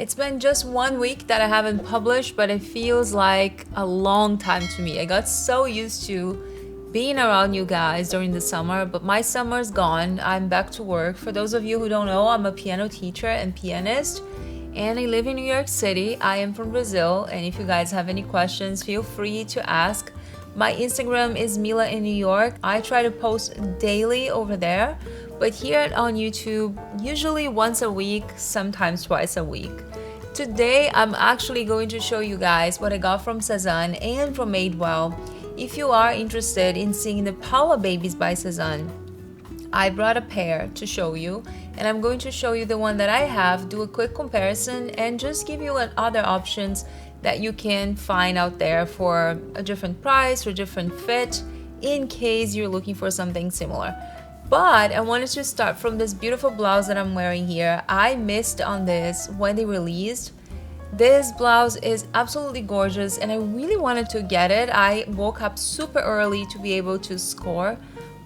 It's been just 1 week that I haven't published, but it feels like a long time to me. I got so used to being around you guys during the summer, but my summer's gone. I'm back to work. For those of you who don't know, I'm a piano teacher and pianist, and I live in New York City. I am from Brazil, and if you guys have any questions, feel free to ask. My Instagram is Mila in New York. I try to post daily over there, but here on YouTube, usually once a week, sometimes twice a week. Today, I'm actually going to show you guys what I got from Sezane and from Madewell. If you are interested in seeing the Paula Babies by Sezane, I brought a pair to show you, and I'm going to show you the one that I have, do a quick comparison, and just give you other options that you can find out there for a different price or different fit in case you're looking for something similar. But I wanted to start from this beautiful blouse that I'm wearing here. I missed on this when they released. This blouse is absolutely gorgeous and I really wanted to get it. I woke up super early to be able to score,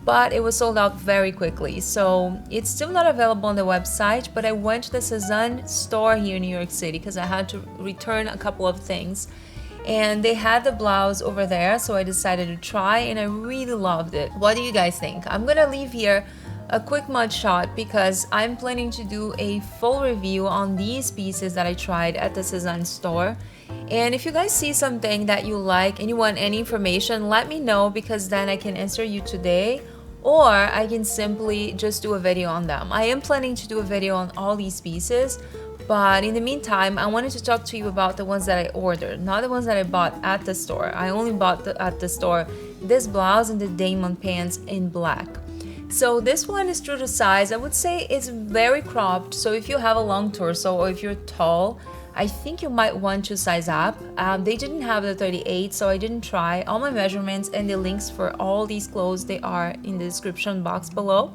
but it was sold out very quickly. So it's still not available on the website, but I went to the Sezane store here in New York City because I had to return a couple of things. And they had the blouse over there, so I decided to try and I really loved it. What do you guys think? I'm gonna leave here a quick mug shot because I'm planning to do a full review on these pieces that I tried at the Sezane store. And if you guys see something that you like and you want any information, let me know because then I can answer you today, or I can simply just do a video on them. I am planning to do a video on all these pieces, but in the meantime, I wanted to talk to you about the ones that I ordered, not the ones that I bought at the store. I only bought at the store this blouse and the Damon Pants in black. So this one is true to size. I would say it's very cropped, so if you have a long torso or if you're tall, I think you might want to size up. They didn't have the 38, so I didn't try. All my measurements and the links for all these clothes, they are in the description box below.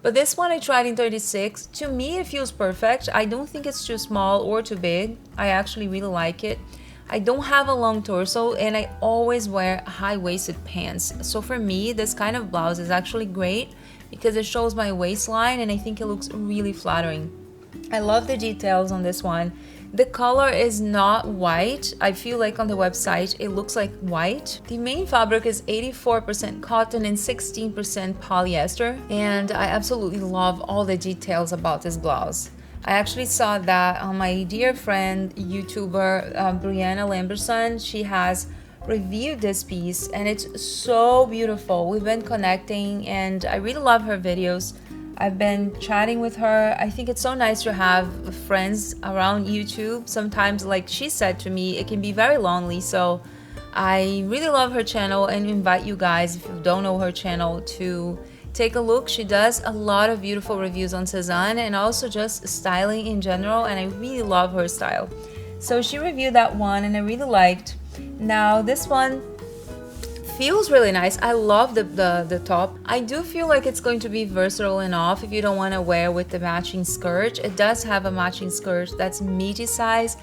But this one I tried in 36. To me, it feels perfect. I don't think it's too small or too big. I actually really like it. I don't have a long torso and I always wear high-waisted pants. So for me, this kind of blouse is actually great because it shows my waistline and I think it looks really flattering. I love the details on this one. The color is not white. I feel like on the website it looks like white. The main fabric is 84% cotton and 16% polyester, and I absolutely love all the details about this blouse. I actually saw that on my dear friend YouTuber Brianna Lamberson. She has reviewed this piece and it's so beautiful. We've been connecting and I really love her videos. I've been chatting with her. I think it's so nice to have friends around YouTube. Sometimes, like she said to me, it can be very lonely. So I really love her channel and invite you guys, if you don't know her channel, to take a look. She does a lot of beautiful reviews on Sezane and also just styling in general, and I really love her style. So she reviewed that one and I really liked. Now this one feels really nice. I love the top. I do feel like it's going to be versatile enough if you don't want to wear with the matching skirt. It does have a matching skirt that's midi size.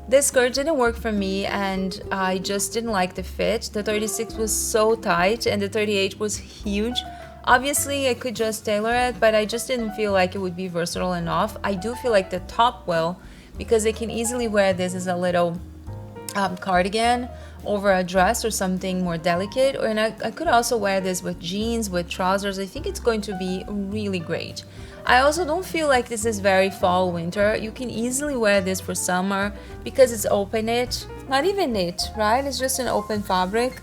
This skirt didn't work for me and I just didn't like the fit. The 36 was so tight and the 38 was huge. Obviously I could just tailor it, but I just didn't feel like it would be versatile enough. I do feel like the top will, because I can easily wear this as a little cardigan over a dress or something more delicate, and I could also wear this with jeans, with trousers. I think it's going to be really great. I also don't feel like this is very fall winter. You can easily wear this for summer because it's open knit, not even knit, right? It's just an open fabric,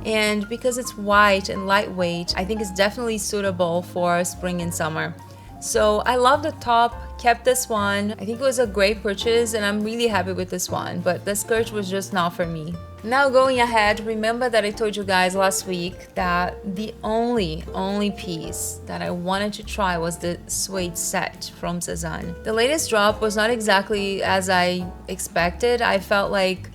and because it's white and lightweight, I think it's definitely suitable for spring and summer. So I love the top, kept this one. I think it was a great purchase and I'm really happy with this one, but the skirt was just not for me. Now going ahead, remember that I told you guys last week that the only piece that I wanted to try was the suede set from Sezane. The latest drop was not exactly as I expected. I felt like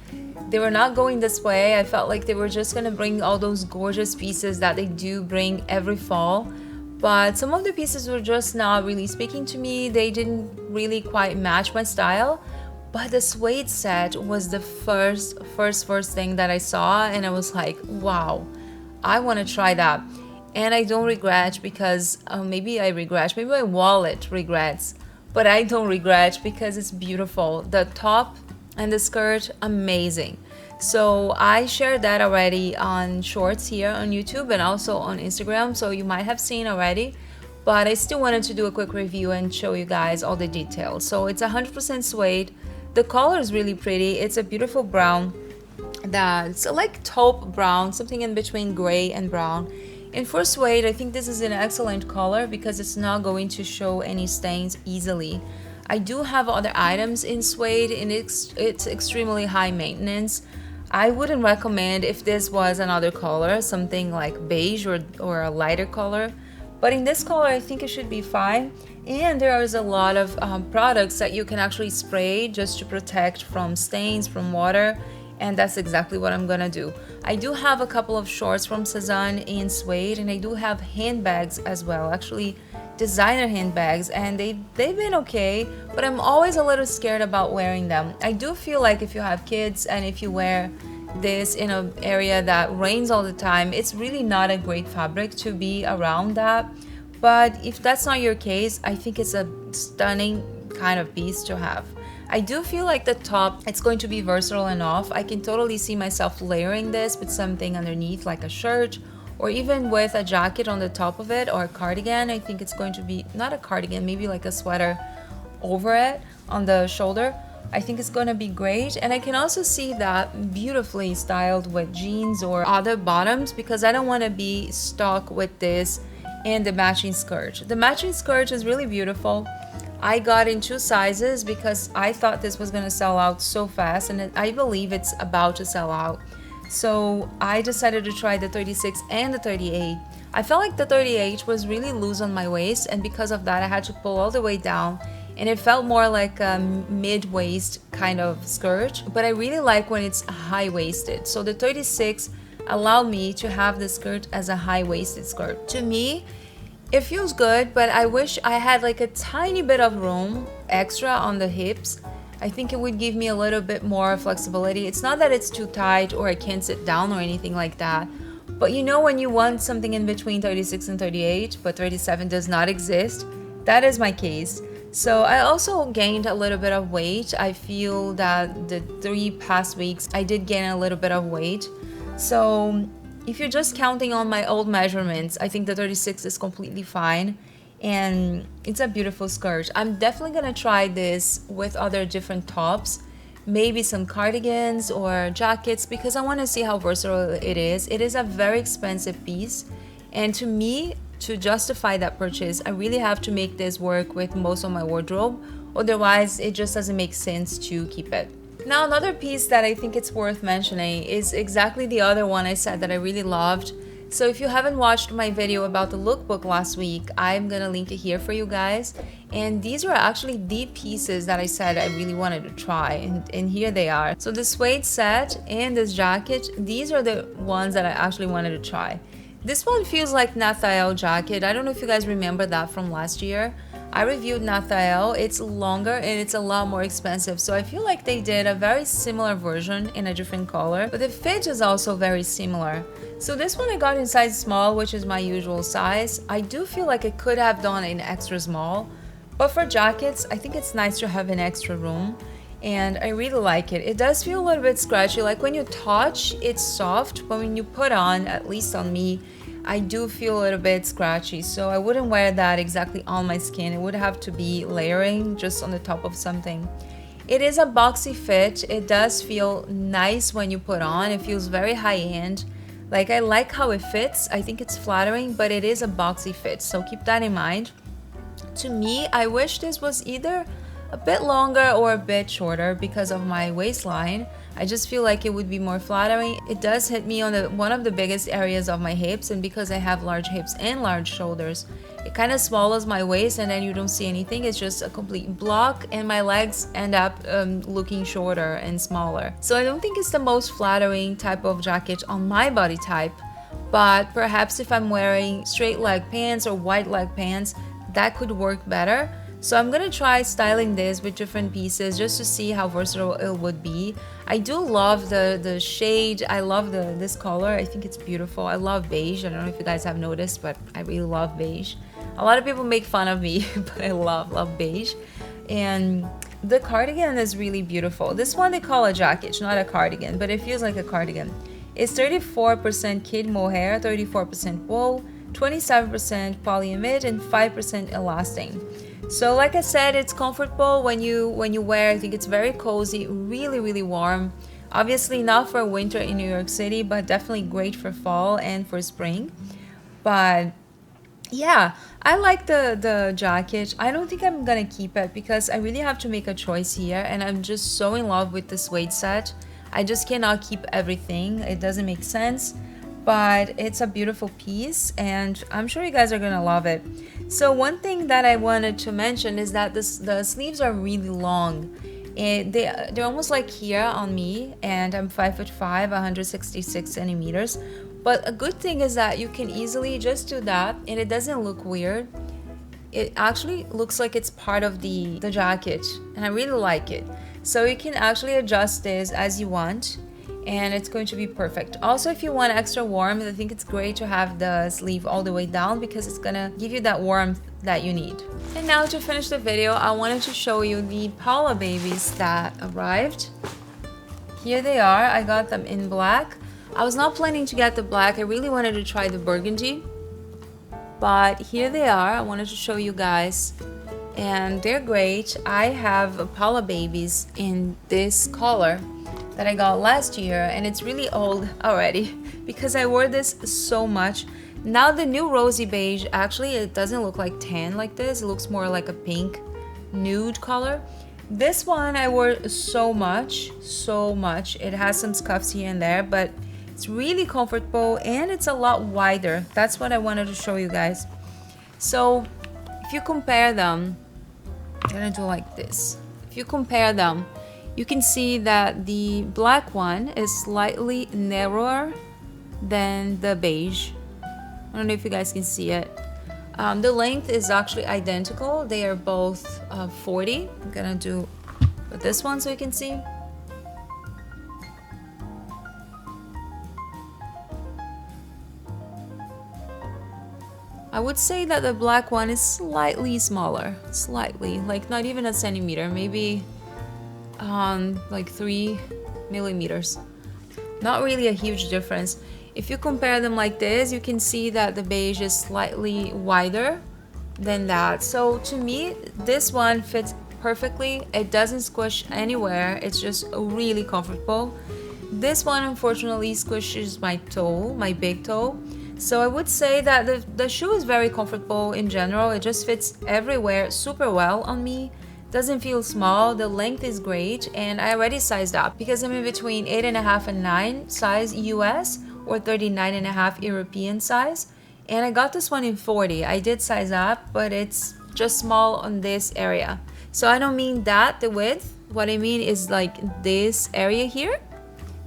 they were not going this way. I felt like they were just gonna bring all those gorgeous pieces that they do bring every fall. But some of the pieces were just not really speaking to me. They didn't really quite match my style. But the suede set was the first thing that I saw, and I was like, wow, I want to try that. And I don't regret because maybe my wallet regrets but I don't regret because it's beautiful. The top and the skirt, amazing. So I shared that already on shorts here on YouTube and also on Instagram, so you might have seen already, but I still wanted to do a quick review and show you guys all the details. So it's 100% suede. The color is really pretty. It's a beautiful brown that's like taupe brown, something in between gray and brown. And for suede, I think this is an excellent color because it's not going to show any stains easily. I do have other items in suede and it's extremely high maintenance. I wouldn't recommend if this was another color, something like beige or a lighter color. But in this color, I think it should be fine. And there is a lot of products that you can actually spray just to protect from stains, from water. And that's exactly what I'm gonna do. I do have a couple of shorts from Sezane in suede, and I do have handbags as well, actually designer handbags, and they've been okay, but I'm always a little scared about wearing them. I do feel like if you have kids and if you wear this in an area that rains all the time, it's really not a great fabric to be around that. But if that's not your case, I think it's a stunning kind of piece to have. I do feel like the top, it's going to be versatile enough. I can totally see myself layering this with something underneath like a shirt or even with a jacket on the top of it or a cardigan. I think it's going to be, not a cardigan, maybe like a sweater over it on the shoulder. I think it's going to be great. And I can also see that beautifully styled with jeans or other bottoms because I don't want to be stuck with this and the matching skirt. The matching skirt is really beautiful. I got in 2 sizes because I thought this was going to sell out so fast, and I believe it's about to sell out. So I decided to try the 36 and the 38. I felt like the 38 was really loose on my waist, and because of that I had to pull all the way down, and it felt more like a mid-waist kind of skirt, but I really like when it's high-waisted. So the 36 allowed me to have the skirt as a high-waisted skirt. To me, it feels good, but I wish I had like a tiny bit of room extra on the hips. I think it would give me a little bit more flexibility. It's not that it's too tight or I can't sit down or anything like that. But you know when you want something in between 36 and 38, but 37 does not exist? That is my case. So I also gained a little bit of weight. I feel that the 3 past weeks I did gain a little bit of weight. So if you're just counting on my old measurements, I think the 36 is completely fine. And it's a beautiful skirt. I'm definitely gonna try this with other different tops, maybe some cardigans or jackets, because I want to see how versatile it is. It is a very expensive piece, and to me, to justify that purchase, I really have to make this work with most of my wardrobe. Otherwise, it just doesn't make sense to keep it. Now, another piece that I think it's worth mentioning is exactly the other one I said that I really loved. So if you haven't watched my video about the lookbook last week, I'm gonna link it here for you guys. And these were actually the pieces that I said I really wanted to try, and here they are. So the suede set and this jacket, these are the ones that I actually wanted to try. This one feels like Nathael jacket. I don't know if you guys remember that from last year. I reviewed Nathael. It's longer and it's a lot more expensive. So I feel like they did a very similar version in a different color, but the fit is also very similar. So this one I got in size small, which is my usual size. I do feel like I could have done an extra small, but for jackets, I think it's nice to have an extra room. And I really like it. It does feel a little bit scratchy. Like when you touch, it's soft, but when you put on, at least on me, I do feel a little bit scratchy. So I wouldn't wear that exactly on my skin. It would have to be layering just on the top of something. It is a boxy fit. It does feel nice when you put on. It feels very high-end. Like, I like how it fits. I think it's flattering, but it is a boxy fit. So keep that in mind. To me, I wish this was either a bit longer or a bit shorter because of my waistline. I just feel like it would be more flattering. It does hit me on one of the biggest areas of my hips, and because I have large hips and large shoulders, it kind of swallows my waist and then you don't see anything. It's just a complete block and my legs end up looking shorter and smaller. So I don't think it's the most flattering type of jacket on my body type, but perhaps if I'm wearing straight leg pants or wide leg pants, that could work better. So I'm gonna try styling this with different pieces just to see how versatile it would be. I do love the shade. I love this color. I think it's beautiful. I love beige. I don't know if you guys have noticed, but I really love beige. A lot of people make fun of me, but I love beige. And the cardigan is really beautiful. This one they call a jacket, it's not a cardigan, but it feels like a cardigan. It's 34% kid mohair, 34% wool, 27% polyamide, and 5% elastane. So like I said, it's comfortable when you wear. I think it's very cozy, really warm. Obviously not for winter in New York City, but definitely great for fall and for spring. But yeah, I like the jacket. I don't think I'm gonna keep it because I really have to make a choice here, and I'm just so in love with the suede set. I just cannot keep everything. It doesn't make sense, but it's a beautiful piece and I'm sure you guys are gonna love it. So one thing that I wanted to mention is that the sleeves are really long. They're almost like here on me, and I'm 5'5", 166 centimeters. But a good thing is that you can easily just do that and it doesn't look weird. It actually looks like it's part of the jacket, and I really like it. So you can actually adjust this as you want, and it's going to be perfect. Also, if you want extra warmth, I think it's great to have the sleeve all the way down because it's gonna give you that warmth that you need. And now to finish the video, I wanted to show you the Paula Babies that arrived. Here they are. I got them in black. I was not planning to get the black. I really wanted to try the burgundy, but here they are. I wanted to show you guys, and they're great. I have Paula Babies in this color that I got last year, and it's really old already because I wore this so much. Now the new rosy beige, actually it doesn't look like tan like this. It looks more like a pink nude color. This one I wore so much. It has some scuffs here and there, but it's really comfortable and it's a lot wider. That's what I wanted to show you guys. So if you compare them, I'm gonna do like this. If you compare them, you can see that the black one is slightly narrower than the beige. I don't know if you guys can see it. The length is actually identical. They are both 40. I'm gonna do this one so you can see. I would say that the black one is slightly smaller, slightly, like not even a centimeter, maybe like 3 millimeters. Not really a huge difference. If you compare them like this, you can see that the beige is slightly wider than that. So to me, this one fits perfectly. It doesn't squish anywhere. It's just really comfortable. This one unfortunately squishes my toe, my big toe. So I would say that the shoe is very comfortable in general. It just fits everywhere super well on me. Doesn't feel small. The length is great, and I already sized up because I'm in between 8.5 and 9 size US or 39.5 European size. And I got this one in 40. I did size up, but it's just small on this area. So I don't mean that, the width. What I mean is like this area here,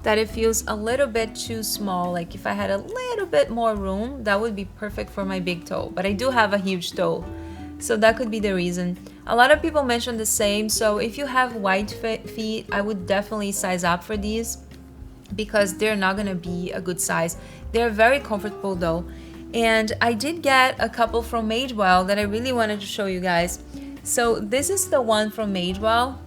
that it feels a little bit too small. Like if I had a little bit more room, that would be perfect for my big toe. But I do have a huge toe, so that could be the reason. A lot of people mention the same, so if you have wide feet, I would definitely size up for these because they're not gonna be a good size. They're very comfortable though. And I did get a couple from Madewell that I really wanted to show you guys. So this is the one from Madewell.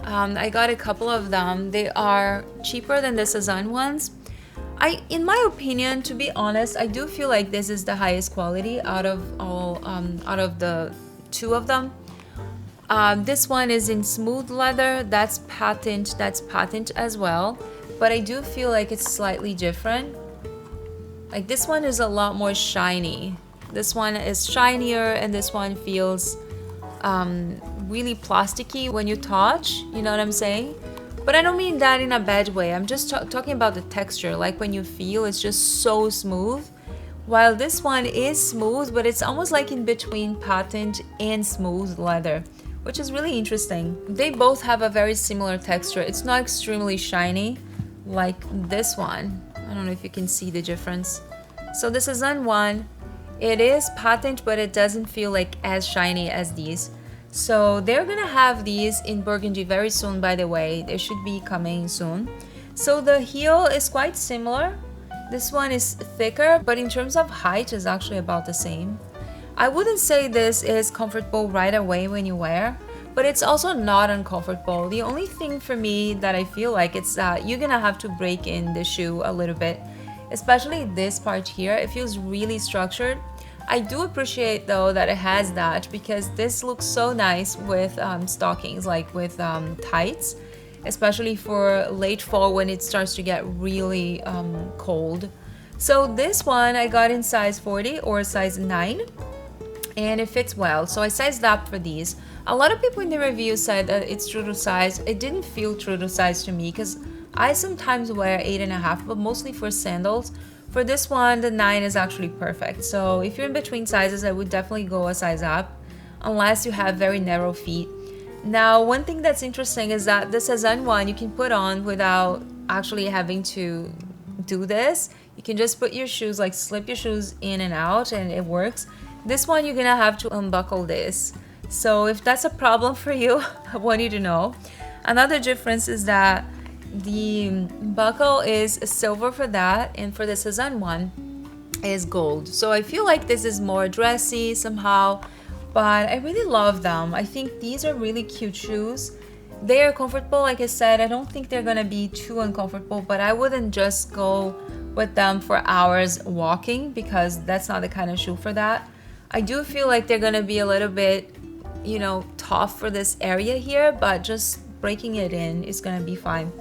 I got a couple of them. They are cheaper than the Sezane ones. In my opinion, to be honest, I do feel like this is the highest quality out of all, out of the two of them. This one is in smooth leather. That's patent as well. But I do feel like it's slightly different. Like this one is a lot more shiny. This one is shinier, and this one feels really plasticky when you touch, you know what I'm saying? But I don't mean that in a bad way. I'm just talking about the texture, like when you feel it's just so smooth. While this one is smooth, but it's almost like in between patent and smooth leather, which is really interesting. They both have a very similar texture. It's not extremely shiny like this one. I don't know if you can see the difference. So this is on one. It is patent, but it doesn't feel like as shiny as these. So they're gonna have these in burgundy very soon, by the way. They should be coming soon. So the heel is quite similar. This one is thicker, but in terms of height is actually about the same. I wouldn't say this is comfortable right away when you wear, but it's also not uncomfortable. The only thing for me that I feel like it's that you're gonna have to break in the shoe a little bit, especially this part here. It feels really structured. I do appreciate though that it has that, because this looks so nice with stockings, like with tights, especially for late fall when it starts to get really cold. So this one I got in size 40 or size 9, and it fits well, so I sized up for these. A lot of people in the review said that it's true to size. It didn't feel true to size to me, because I sometimes wear 8.5, but mostly for sandals. For this one, the 9 is actually perfect. So if you're in between sizes, I would definitely go a size up, unless you have very narrow feet. Now, one thing that's interesting is that the Sezane one you can put on without actually having to do this. You can just put your shoes, like slip your shoes in and out, and it works. This one you're gonna have to unbuckle this. So if that's a problem for you, I want you to know. Another difference is that the buckle is silver for that, and for the Sezane one is gold. So I feel like this is more dressy somehow, but I really love them. I think these are really cute shoes. They are comfortable, like I said. I don't think they're gonna be too uncomfortable, but I wouldn't just go with them for hours walking, because that's not the kind of shoe for that. I do feel like they're gonna be a little bit, you know, tough for this area here, but just breaking it in is gonna be fine.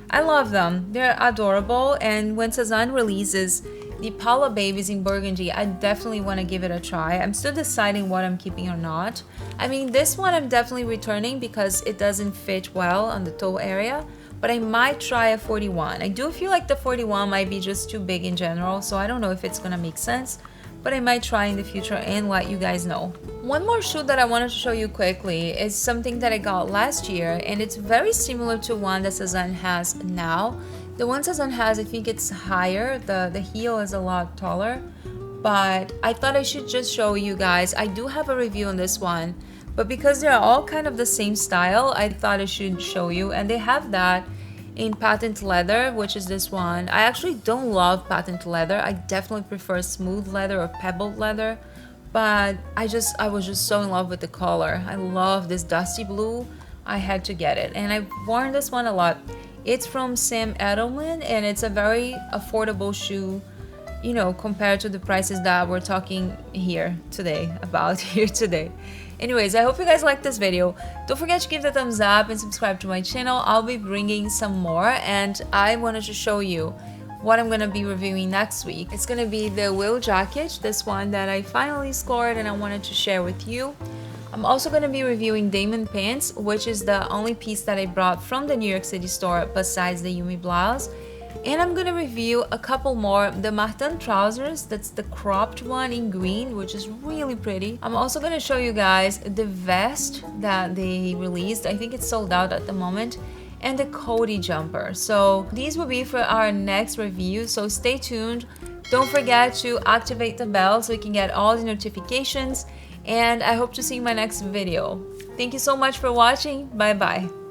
I love them. They're adorable, and when Sezane releases the Paula Babies in burgundy, I definitely want to give it a try. I'm still deciding what I'm keeping or not. I mean, this one I'm definitely returning because it doesn't fit well on the toe area, but I might try a 41. I do feel like the 41 might be just too big in general, so I don't know if it's gonna make sense, but I might try in the future and let you guys know. One more shoe that I wanted to show you quickly is something that I got last year, and it's very similar to one that Sezane has now. The one Sezane has, I think it's higher, the heel is a lot taller, but I thought I should just show you guys. I do have a review on this one, but because they're all kind of the same style, I thought I should show you. And they have that in patent leather, which is this one. I actually don't love patent leather. I definitely prefer smooth leather or pebbled leather, but I was just so in love with the color. I love this dusty blue. I had to get it, and I've worn this one a lot. It's from Sam Edelman, and it's a very affordable shoe, you know, compared to the prices that we're talking here today about. Anyways, I hope you guys liked this video. Don't forget to give the thumbs up and subscribe to my channel. I'll be bringing some more, and I wanted to show you what I'm gonna be reviewing next week. It's gonna be the Will jacket, this one that I finally scored and I wanted to share with you. I'm also gonna be reviewing Damon Pants, which is the only piece that I brought from the New York City store besides the Yumi Blouse. And I'm gonna review a couple more. The Martin trousers, that's the cropped one in green, which is really pretty. I'm also gonna show you guys the vest that they released. I think it's sold out at the moment. And the Cody Jumper. So these will be for our next review, so stay tuned. Don't forget to activate the bell so you can get all the notifications, and I hope to see you in my next video. Thank you so much for watching. Bye bye.